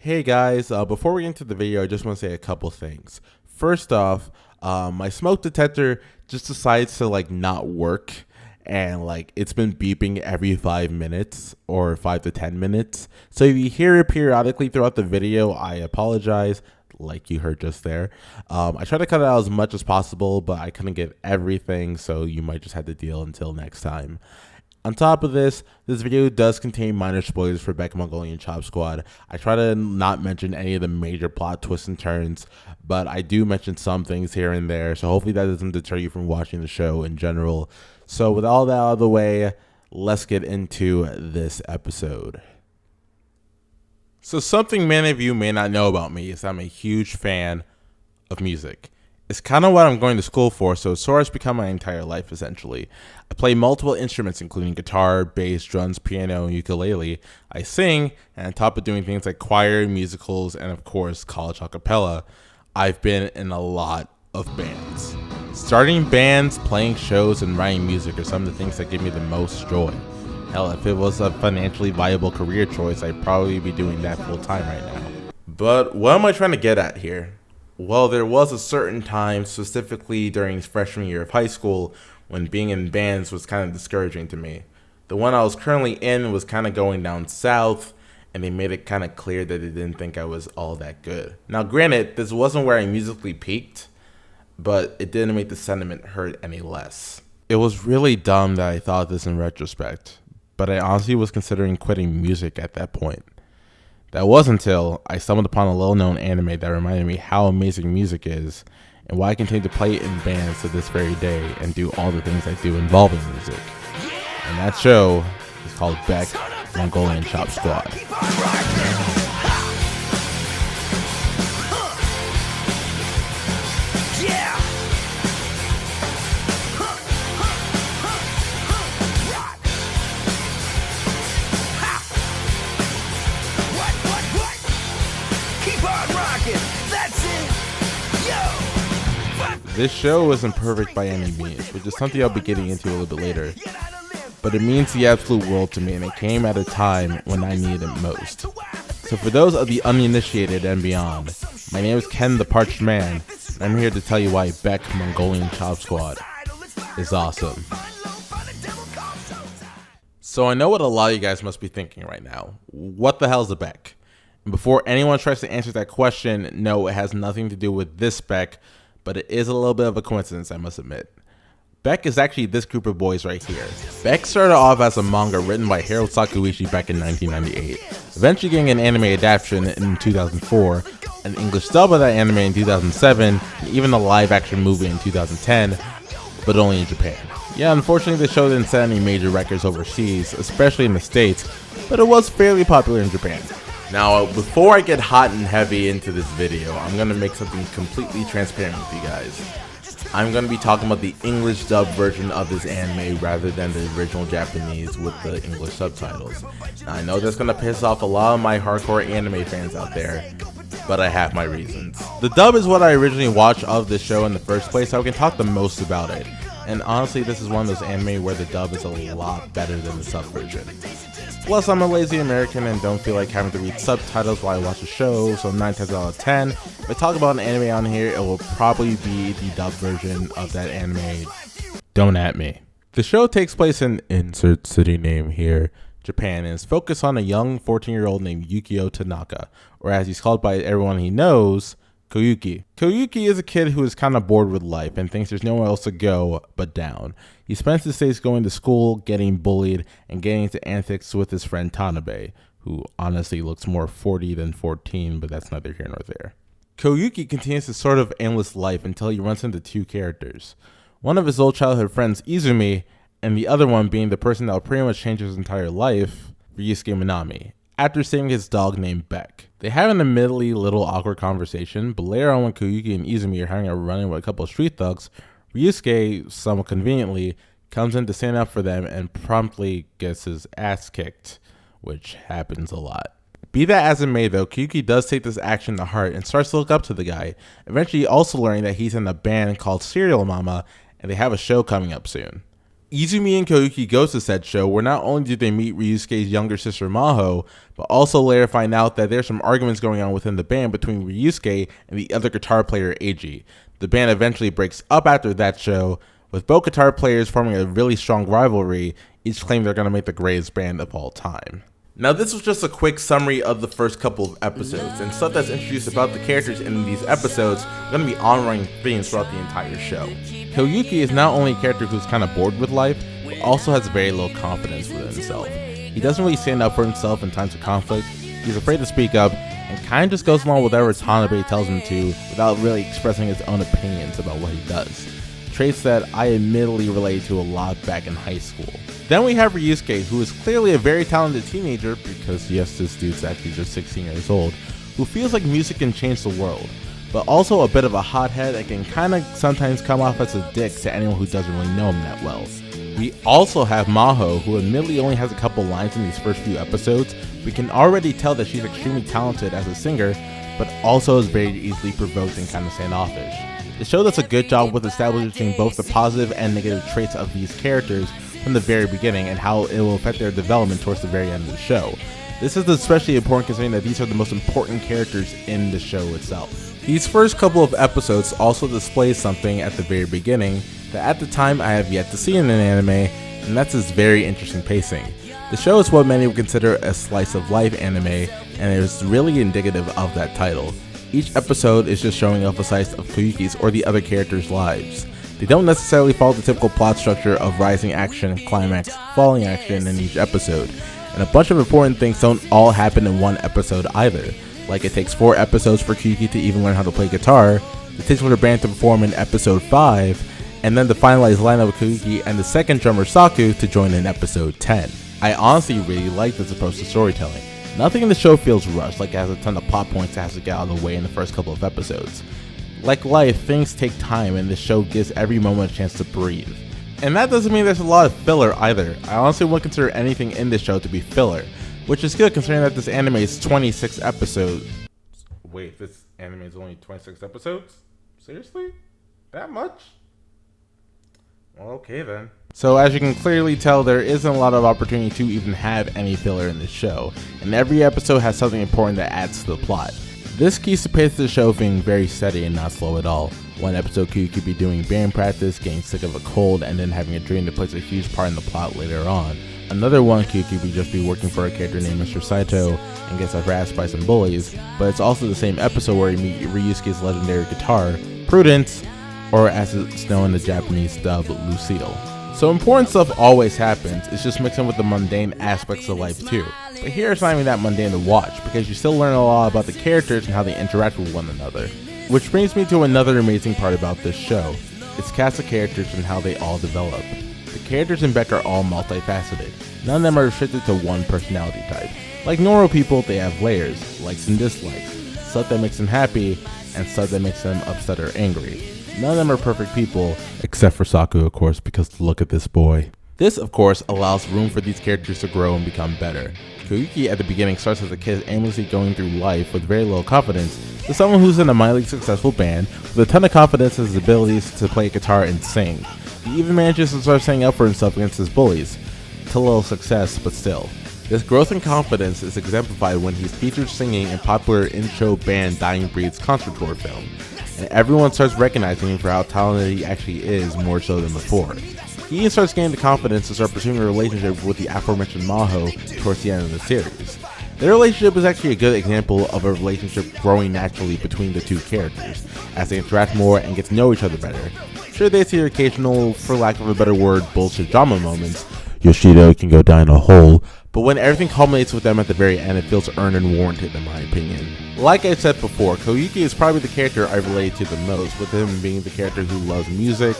Hey guys, before we get into the video, I just want to say a couple things. First off, my smoke detector just decides to not work, and it's been beeping every 5 minutes or 5 to 10 minutes. So if you hear it periodically throughout the video, I apologize, like you heard just there. I try to cut it out as much as possible, but I couldn't get everything, so you might just have to deal until next time. On top of this video does contain minor spoilers for BECK Mongolian Chop Squad. I try to not mention any of the major plot twists and turns, but I do mention some things here and there, so hopefully that doesn't deter you from watching the show in general. So with all that out of the way, let's get into this episode. So something many of you may not know about me is I'm a huge fan of music. It's kind of what I'm going to school for, so it's sort of become my entire life, essentially. I play multiple instruments, including guitar, bass, drums, piano, and ukulele. I sing, and on top of doing things like choir, musicals, and of course, college a cappella, I've been in a lot of bands. Starting bands, playing shows, and writing music are some of the things that give me the most joy. Hell, if it was a financially viable career choice, I'd probably be doing that full time right now. But what am I trying to get at here? Well, there was a certain time, specifically during freshman year of high school, when being in bands was kind of discouraging to me. The one I was currently in was kind of going down south, and they made it kind of clear that they didn't think I was all that good. Now, granted, this wasn't where I musically peaked, but it didn't make the sentiment hurt any less. It was really dumb that I thought this in retrospect, but I honestly was considering quitting music at that point. That was until I stumbled upon a little-known anime that reminded me how amazing music is and why I continue to play it in bands to this very day and do all the things I do involving music. And that show is called BECK Mongolian Chop Squad. This show isn't perfect by any means, which is something I'll be getting into a little bit later, but it means the absolute world to me, and it came at a time when I needed it most. So for those of the uninitiated and beyond, my name is Ken the Parched Man, and I'm here to tell you why BECK Mongolian Chop Squad is awesome. So I know what a lot of you guys must be thinking right now. What the hell is a BECK? And before anyone tries to answer that question, no, it has nothing to do with this BECK, but it is a little bit of a coincidence, I must admit. BECK is actually this group of boys right here. BECK started off as a manga written by Harold Sakuichi back in 1998, eventually getting an anime adaptation in 2004, an English dub of that anime in 2007, and even a live-action movie in 2010, but only in Japan. Yeah, unfortunately the show didn't set any major records overseas, especially in the States, but it was fairly popular in Japan. Now, before I get hot and heavy into this video, I'm going to make something completely transparent with you guys. I'm going to be talking about the English dub version of this anime rather than the original Japanese with the English subtitles. Now, I know that's going to piss off a lot of my hardcore anime fans out there, but I have my reasons. The dub is what I originally watched of this show in the first place, so I can talk the most about it. And honestly, this is one of those anime where the dub is a lot better than the sub version. Plus, I'm a lazy American and don't feel like having to read subtitles while I watch a show, so 9 times out of 10, if I talk about an anime on here, it will probably be the dub version of that anime. Don't at me. The show takes place in insert city name here, Japan, and is focused on a young 14-year-old named Yukio Tanaka, or as he's called by everyone he knows, Koyuki. Koyuki is a kid who is kind of bored with life and thinks there's nowhere else to go but down. He spends his days going to school, getting bullied, and getting into antics with his friend Tanabe, who honestly looks more 40 than 14, but that's neither here nor there. Koyuki continues his sort of endless life until he runs into two characters. One of his old childhood friends, Izumi, and the other one being the person that will pretty much change his entire life, Ryusuke Minami, after saving his dog named BECK. They have an admittedly little awkward conversation, but later on when Koyuki and Izumi are having a run-in with a couple of street thugs, Ryusuke, somewhat conveniently, comes in to stand up for them and promptly gets his ass kicked, which happens a lot. Be that as it may though, Koyuki does take this action to heart and starts to look up to the guy, eventually also learning that he's in a band called Serial Mama, and they have a show coming up soon. Izumi and Koyuki go to said show, where not only do they meet Ryusuke's younger sister Maho, but also later find out that there's some arguments going on within the band between Ryusuke and the other guitar player Eiji. The band eventually breaks up after that show, with both guitar players forming a really strong rivalry, each claiming they're going to make the greatest band of all time. Now, this was just a quick summary of the first couple of episodes, and stuff that's introduced about the characters in these episodes are going to be on-running themes throughout the entire show. Koyuki is not only a character who's kind of bored with life, but also has very little confidence within himself. He doesn't really stand up for himself in times of conflict, he's afraid to speak up, and kind of just goes along with whatever Tanabe tells him to without really expressing his own opinions about what he does. Traits that I admittedly relate to a lot back in high school. Then we have Ryusuke, who is clearly a very talented teenager, because yes, this dude's actually just 16 years old, who feels like music can change the world, but also a bit of a hothead and can kind of sometimes come off as a dick to anyone who doesn't really know him that well. We also have Maho, who admittedly only has a couple lines in these first few episodes, but we can already tell that she's extremely talented as a singer, but also is very easily provoked and kind of standoffish. The show does a good job with establishing both the positive and negative traits of these characters from the very beginning and how it will affect their development towards the very end of the show. This is especially important considering that these are the most important characters in the show itself. These first couple of episodes also display something at the very beginning that at the time I have yet to see in an anime, and that's its very interesting pacing. The show is what many would consider a slice of life anime, and it is really indicative of that title. Each episode is just showing off a slice of Koyuki's or the other characters' lives. They don't necessarily follow the typical plot structure of rising action, climax, falling action in each episode, and a bunch of important things don't all happen in one episode either. Like it takes 4 episodes for Koyuki to even learn how to play guitar, it takes for the band to perform in episode 5, and then the finalized lineup of Koyuki and the second drummer Saku to join in episode 10. I honestly really like this approach to storytelling. Nothing in the show feels rushed, like it has a ton of plot points that has to get out of the way in the first couple of episodes. Like life, things take time, and the show gives every moment a chance to breathe. And that doesn't mean there's a lot of filler either. I honestly wouldn't consider anything in this show to be filler, which is good considering that this anime is 26 episodes. Wait, this anime is only 26 episodes? Seriously? That much? Well, okay then. So as you can clearly tell, there isn't a lot of opportunity to even have any filler in this show, and every episode has something important that adds to the plot. This keeps the pace of the show being very steady and not slow at all. One episode could be doing band practice, getting sick of a cold, and then having a dream that plays a huge part in the plot later on. Another one could be just be working for a character named Mr. Saito and gets harassed by some bullies, but it's also the same episode where you meet Ryusuke's legendary guitar, Prudence, or as it's known in the Japanese dub, Lucille. So important stuff always happens, it's just mixed in with the mundane aspects of life too. But here it's not even that mundane to watch, because you still learn a lot about the characters and how they interact with one another. Which brings me to another amazing part about this show, its cast of characters and how they all develop. The characters in BECK are all multifaceted, none of them are restricted to one personality type. Like normal people, they have layers, likes and dislikes, stuff that makes them happy, and stuff that makes them upset or angry. None of them are perfect people, except for Saku, of course, because look at this boy. This, of course, allows room for these characters to grow and become better. Koyuki at the beginning starts as a kid aimlessly going through life with very little confidence to someone who's in a mildly successful band with a ton of confidence in his abilities to play guitar and sing. He even manages to start standing up for himself against his bullies. To little success, but still. This growth in confidence is exemplified when he's featured singing in popular in-show band Dying Breed's concert tour film, and everyone starts recognizing him for how talented he actually is more so than before. He even starts gaining the confidence to start pursuing a relationship with the aforementioned Maho towards the end of the series. Their relationship is actually a good example of a relationship growing naturally between the two characters, as they interact more and get to know each other better. Sure, they see occasional, for lack of a better word, bullshit drama moments. Yoshido can go down a hole, but when everything culminates with them at the very end, it feels earned and warranted in my opinion. Like I said before, Koyuki is probably the character I relate to the most, with him being the character who loves music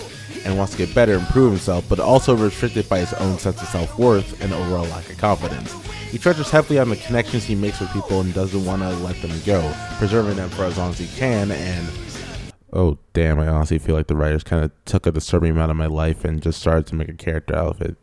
and wants to get better and prove himself, but also restricted by his own sense of self-worth and overall lack of confidence. He treasures heavily on the connections he makes with people and doesn't want to let them go, preserving them for as long as he can, and oh damn, I honestly feel like the writers kind of took a disturbing amount of my life and just started to make a character out of it.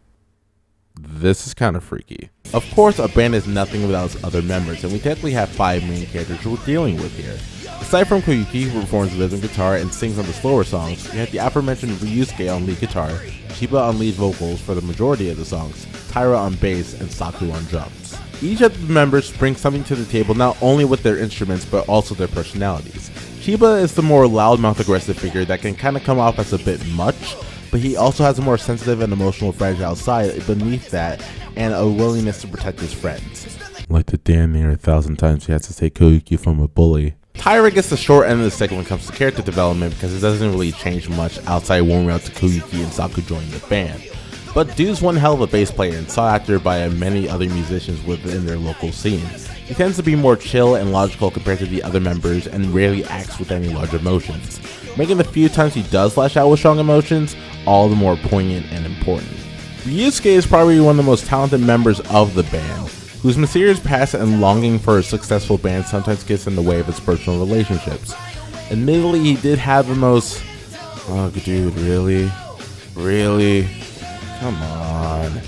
this is kind of freaky. Of course, a band is nothing without its other members, and we technically have 5 main characters we're dealing with here. Aside from Koyuki, who performs rhythm guitar and sings on the slower songs, we have the aforementioned Ryusuke on lead guitar, Chiba on lead vocals for the majority of the songs, Taira on bass, and Saku on drums. Each of the members brings something to the table, not only with their instruments but also their personalities. Chiba is the more loudmouth aggressive figure that can kind of come off as a bit much, but he also has a more sensitive and emotional fragile side beneath that, and a willingness to protect his friends. Like the damn near 1,000 times he has to save Koyuki from a bully. Taira gets the short end of the stick when it comes to character development because it doesn't really change much outside warming up to Koyuki and Saku joining the band. But dude's one hell of a bass player and sought after by many other musicians within their local scene. He tends to be more chill and logical compared to the other members and rarely acts with any large emotions, making the few times he does lash out with strong emotions all the more poignant and important. Ryusuke is probably one of the most talented members of the band, whose mysterious past and longing for a successful band sometimes gets in the way of his personal relationships. Admittedly, he did have the most, oh dude, really? Come on.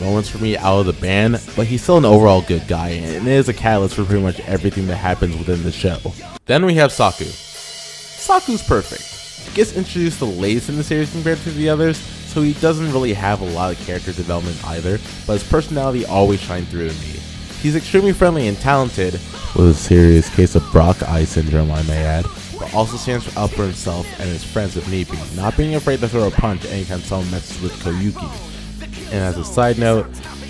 Moments for me out of the band, but he's still an overall good guy and is a catalyst for pretty much everything that happens within the show. Then we have Saku. Saku's perfect. He gets introduced the latest in the series compared to the others, so he doesn't really have a lot of character development either, but his personality always shines through to me. He's extremely friendly and talented, with a serious case of Brock eye syndrome I may add, but also stands up for himself and his friends if need be, not being afraid to throw a punch anytime someone messes with Koyuki. And as a side note,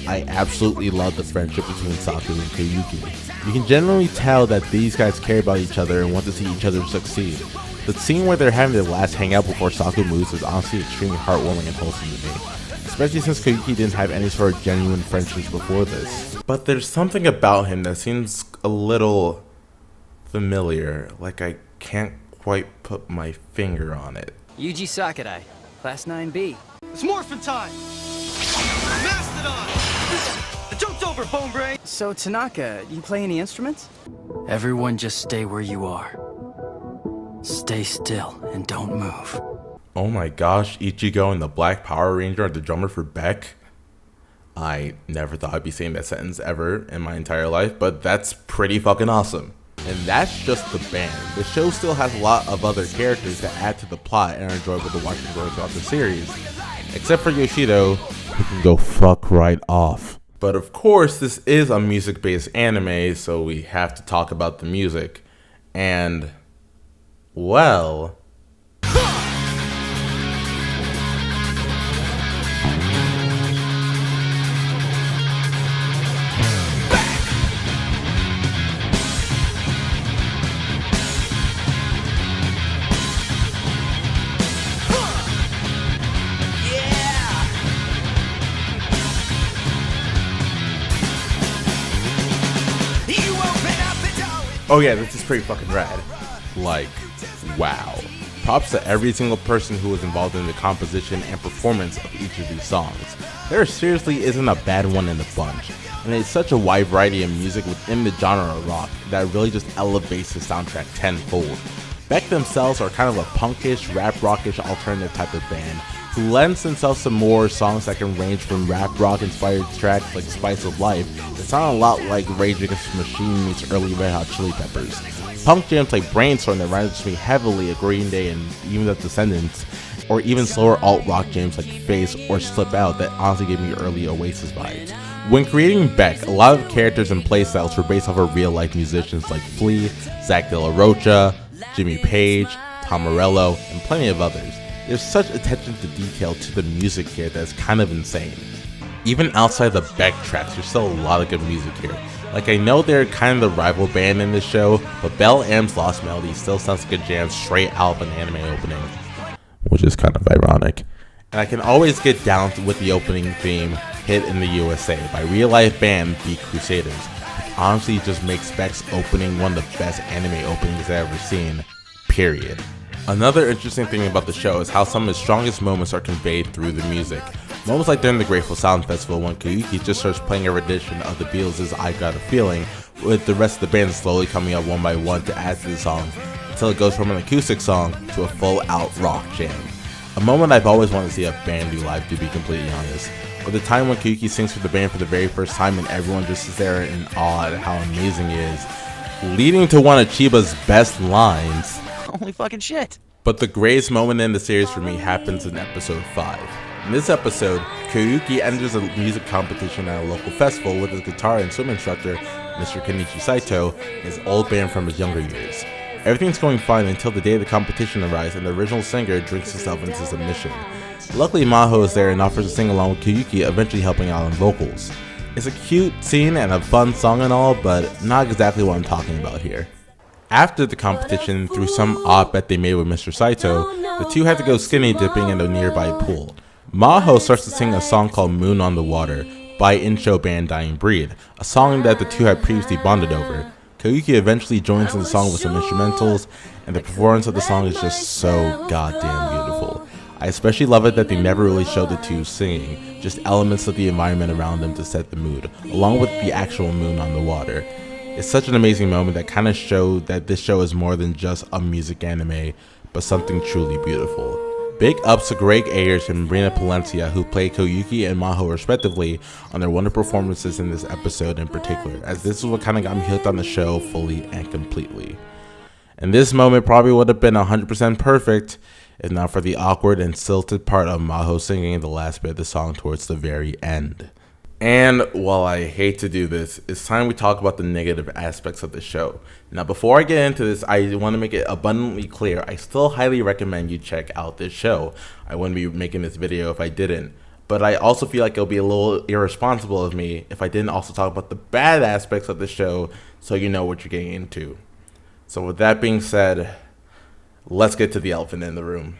I absolutely love the friendship between Saku and Koyuki. You can generally tell that these guys care about each other and want to see each other succeed. The scene where they're having their last hangout before Saku moves is honestly extremely heartwarming and wholesome to me, especially since Koyuki didn't have any sort of genuine friendships before this. But there's something about him that seems a little familiar, like I can't quite put my finger on it. Yuji Sakurai, Class 9B. It's morphin' time! Mastodon! The joke's over, bone brain! So, Tanaka, do you play any instruments? Everyone just stay where you are. Stay still and don't move. Oh my gosh, Ichigo and the Black Power Ranger are the drummer for BECK? I never thought I'd be saying that sentence ever in my entire life, but that's pretty fucking awesome. And that's just the band. The show still has a lot of other characters that add to the plot and are enjoyable to watch and grow throughout the series. Except for Yoshido, who can go fuck right off. But of course, this is a music-based anime, so we have to talk about the music. And, well... Oh yeah, this is pretty fucking rad. Like, wow. Props to every single person who was involved in the composition and performance of each of these songs. There seriously isn't a bad one in the bunch, and it's such a wide variety of music within the genre of rock that really just elevates the soundtrack tenfold. BECK themselves are kind of a punkish, rap rockish alternative type of band who lends themselves to more songs that can range from rap rock inspired tracks like Spice of Life that sound a lot like Rage Against the Machine meets early Red Hot Chili Peppers. Punk jams like Brainstorm that reminds me heavily of Green Day and even the Descendants, or even slower alt rock jams like Face or Slip Out that honestly give me early Oasis vibes. When creating BECK, a lot of characters and playstyles were based off of real life musicians like Flea, Zach De La Rocha, Jimmy Page, Tom Morello, and plenty of others. There's such attention to detail to the music here that's kind of insane. Even outside the BECK tracks, there's still a lot of good music here. Like, I know they're kind of the rival band in this show, but Belle M's Lost Melody still sounds like a jam straight out of an anime opening, which is kind of ironic. And I can always get down with the opening theme, Hit in the USA, by real life band The Crusaders, which honestly just makes BECK's opening one of the best anime openings I've ever seen, period. Another interesting thing about the show is how some of its strongest moments are conveyed through the music. Moments like during the Grateful Sound Festival when Koyuki just starts playing a rendition of the Beatles' I Got a Feeling, with the rest of the band slowly coming up one by one to add to the song, until it goes from an acoustic song to a full-out rock jam. A moment I've always wanted to see a band do live, to be completely honest. or the time when Koyuki sings for the band for the very first time and everyone just sits there in awe at how amazing he is, leading to one of Chiba's best lines. Holy fucking shit. But the greatest moment in the series for me happens in episode 5. In this episode, Koyuki enters a music competition at a local festival with his guitar and swim instructor, Mr. Kenichi Saito, and his old band from his younger years. Everything's going fine until the day of the competition arrives and the original singer drinks himself into submission. Luckily, Maho is there and offers to sing along with Koyuki, eventually helping out on vocals. It's a cute scene and a fun song and all, but not exactly what I'm talking about here. After the competition, through some odd bet they made with Mr. Saito, the two had to go skinny dipping in a nearby pool. Maho starts to sing a song called Moon on the Water by in-show band Dying Breed, a song that the two had previously bonded over. Koyuki eventually joins in the song with some instrumentals, and the performance of the song is just so goddamn beautiful. I especially love it that they never really showed the two singing, just elements of the environment around them to set the mood, along with the actual moon on the water. It's such an amazing moment that kind of showed that this show is more than just a music anime, but something truly beautiful. Big ups to Greg Ayers and Marina Palencia, who play Koyuki and Maho respectively, on their wonderful performances in this episode in particular, as this is what kind of got me hooked on the show fully and completely. And this moment probably would have been 100% perfect if not for the awkward and silted part of Maho singing the last bit of the song towards the very end. And while I hate to do this, it's time we talk about the negative aspects of the show. Now, before I get into this, I want to make it abundantly clear, I still highly recommend you check out this show. I wouldn't be making this video if I didn't. But I also feel like it'll be a little irresponsible of me if I didn't also talk about the bad aspects of the show so you know what you're getting into. So with that being said, let's get to the elephant in the room.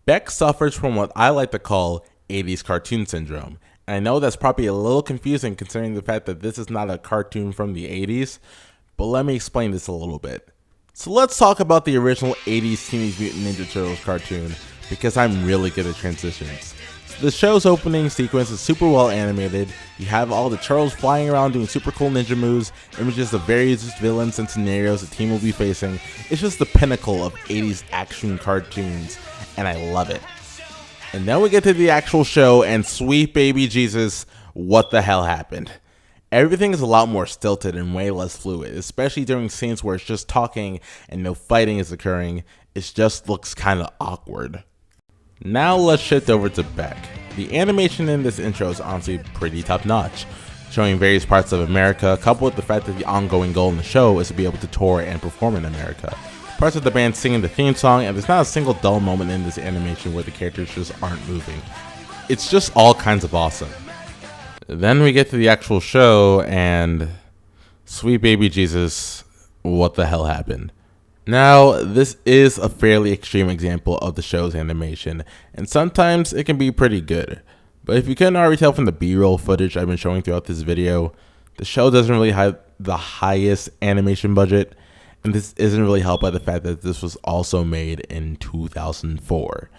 BECK suffers from what I like to call 80s cartoon syndrome. And I know that's probably a little confusing considering the fact that this is not a cartoon from the 80s, but let me explain this a little bit. So let's talk about the original 80s Teenage Mutant Ninja Turtles cartoon, because I'm really good at transitions. So the show's opening sequence is super well animated. You have all the turtles flying around doing super cool ninja moves, images of various villains and scenarios the team will be facing. It's just the pinnacle of 80s action cartoons, and I love it. And then we get to the actual show, and sweet baby Jesus, what the hell happened? Everything is a lot more stilted and way less fluid, especially during scenes where it's just talking and no fighting is occurring. It just looks kind of awkward. Now let's shift over to BECK. The animation in this intro is honestly pretty top notch, showing various parts of America, coupled with the fact that the ongoing goal in the show is to be able to tour and perform in America. Parts of the band singing the theme song, and there's not a single dull moment in this animation where the characters just aren't moving. It's just all kinds of awesome. Then we get to the actual show, and sweet baby Jesus, what the hell happened? Now, this is a fairly extreme example of the show's animation, and sometimes it can be pretty good. But if you couldn't already tell from the B-roll footage I've been showing throughout this video, the show doesn't really have the highest animation budget, and this isn't really helped by the fact that this was also made in 2004.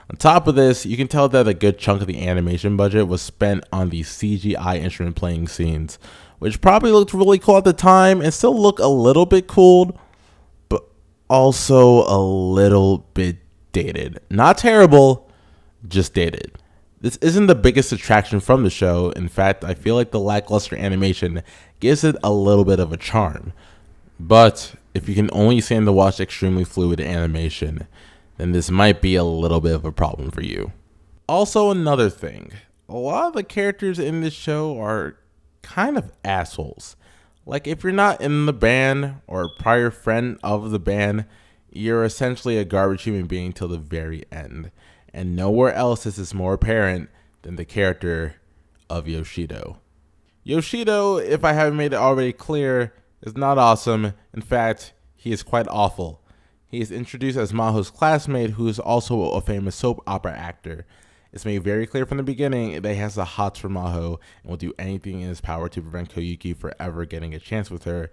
On top of this, you can tell that a good chunk of the animation budget was spent on the CGI instrument playing scenes, which probably looked really cool at the time and still look a little bit cool, but also a little bit dated. Not terrible, just dated. This isn't the biggest attraction from the show. In fact, I feel like the lackluster animation gives it a little bit of a charm. But if you can only stand to watch extremely fluid animation, then this might be a little bit of a problem for you. Also, another thing, a lot of the characters in this show are kind of assholes. Like, if you're not in the band or a prior friend of the band, you're essentially a garbage human being till the very end. And nowhere else is this more apparent than the character of Yoshido. Yoshido, if I haven't made it already clear, is not awesome. In fact, he is quite awful. He is introduced as Maho's classmate, who is also a famous soap opera actor. It's made very clear from the beginning that he has the hots for Maho and will do anything in his power to prevent Koyuki from ever getting a chance with her,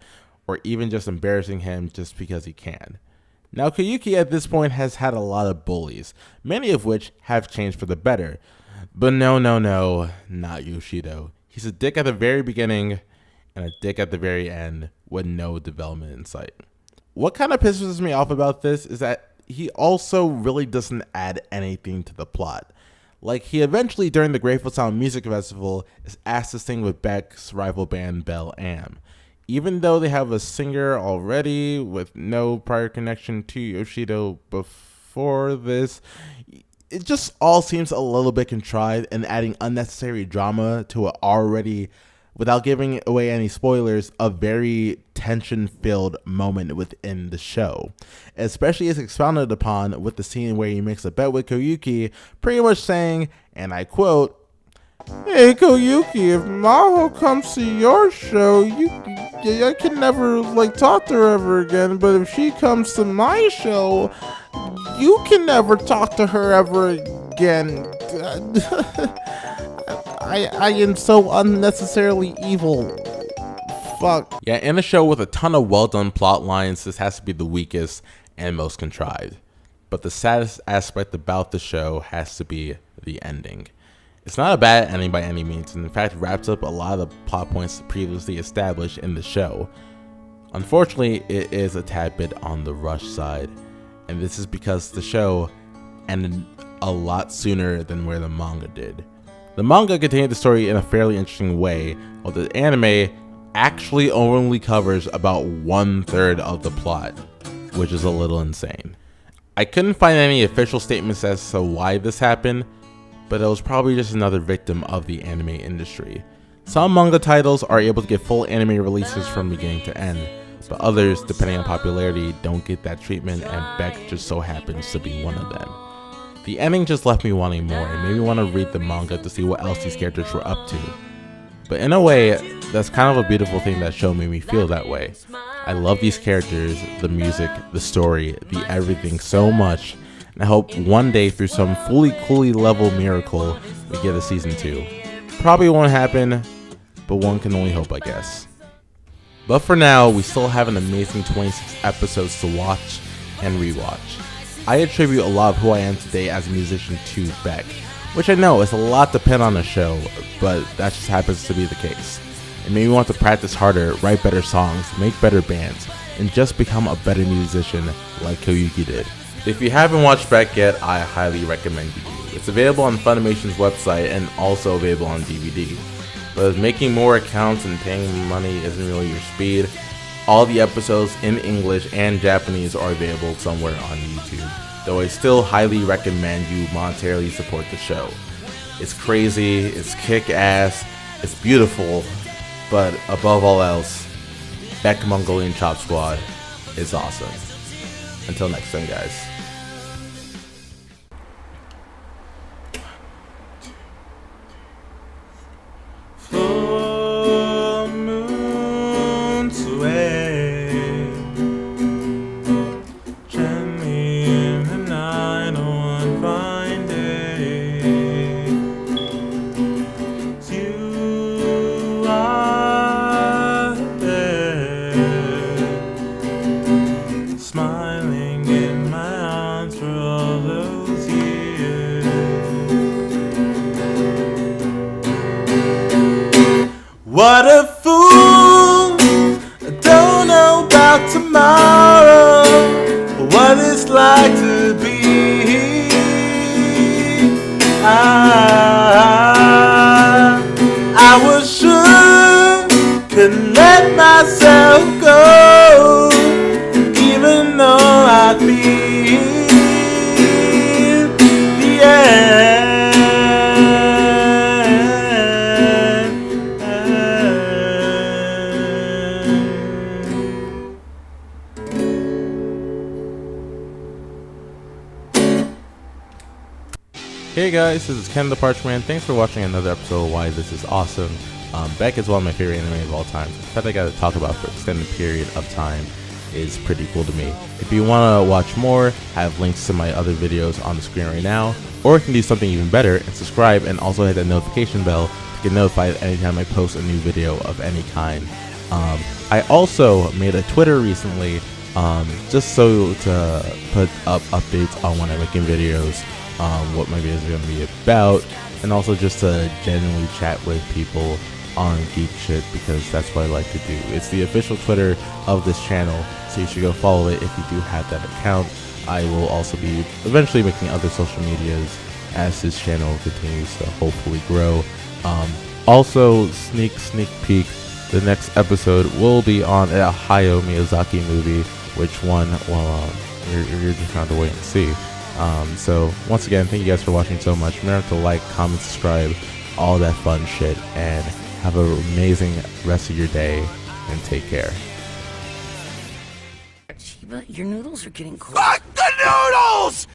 or even just embarrassing him just because he can. Now, Koyuki at this point has had a lot of bullies, many of which have changed for the better. But no, not Yoshido. He's a dick at the very beginning and a dick at the very end with no development in sight. What kind of pisses me off about this is that he also really doesn't add anything to the plot. Like, he eventually, during the Grateful Sound Music Festival, is asked to sing with Beck's rival band Bel Am. Even though they have a singer already with no prior connection to Yoshido before this, it just all seems a little bit contrived and adding unnecessary drama to a already, without giving away any spoilers, a very tension-filled moment within the show. Especially as expounded upon with the scene where he makes a bet with Koyuki, pretty much saying, and I quote, "Hey Koyuki, if Maho comes to your show, I can never talk to her ever again, but if she comes to my show, you can never talk to her ever again." I am so unnecessarily evil. Fuck. Yeah, in a show with a ton of well done plot lines, this has to be the weakest and most contrived. But the saddest aspect about the show has to be the ending. It's not a bad ending by any means, and in fact wraps up a lot of the plot points previously established in the show. Unfortunately, it is a tad bit on the rush side, and this is because the show ended a lot sooner than where the manga did. The manga continued the story in a fairly interesting way, while the anime actually only covers about 1/3 of the plot, which is a little insane. I couldn't find any official statements as to why this happened, but it was probably just another victim of the anime industry. Some manga titles are able to get full anime releases from beginning to end, but others, depending on popularity, don't get that treatment, and BECK just so happens to be one of them. The ending just left me wanting more and made me want to read the manga to see what else these characters were up to. But in a way, that's kind of a beautiful thing that show made me feel that way. I love these characters, the music, the story, the everything so much, and I hope one day through some fully coolly level miracle we get a season 2. Probably won't happen, but one can only hope, I guess. But for now, we still have an amazing 26 episodes to watch and rewatch. I attribute a lot of who I am today as a musician to BECK, which I know is a lot to pin on a show, but that just happens to be the case. It made me want to practice harder, write better songs, make better bands, and just become a better musician like Koyuki did. If you haven't watched BECK yet, I highly recommend you do. It's available on Funimation's website and also available on DVD. But as making more accounts and paying money isn't really your speed, all the episodes in English and Japanese are available somewhere on YouTube, though I still highly recommend you monetarily support the show. It's crazy, it's kick-ass, it's beautiful, but above all else, BECK Mongolian Chop Squad is awesome. Until next time, guys. Full moon sway, gently in the night on fine day. You are there, smiling in my arms for all those years. What a fool, I don't know about tomorrow, what it's like to be. I was sure, couldn't let myself go, even though I feel the end. Hey guys, this is Ken the Parchman. Thanks for watching another episode of Why This Is Awesome. BECK is one of my favorite anime of all time. The fact I got to talk about for an extended period of time is pretty cool to me. If you want to watch more, I have links to my other videos on the screen right now, or you can do something even better and subscribe and also hit that notification bell to get notified anytime I post a new video of any kind. I also made a Twitter recently just so to put up updates on when I'm making videos, what my videos are going to be about, and also just to genuinely chat with people on geek shit, because that's what I like to do. It's the official Twitter of this channel, so you should go follow it if you do have that account. I will also be eventually making other social medias as his channel continues to hopefully grow. Also, sneak peek, the next episode will be on a Hayao Miyazaki movie. Which one? Well, you're just going to have to wait and see. So once again, thank you guys for watching so much. Remember to like, comment, subscribe, all that fun shit, and have an amazing rest of your day, and take care. Chiba, your noodles are getting cold. Fuck the noodles!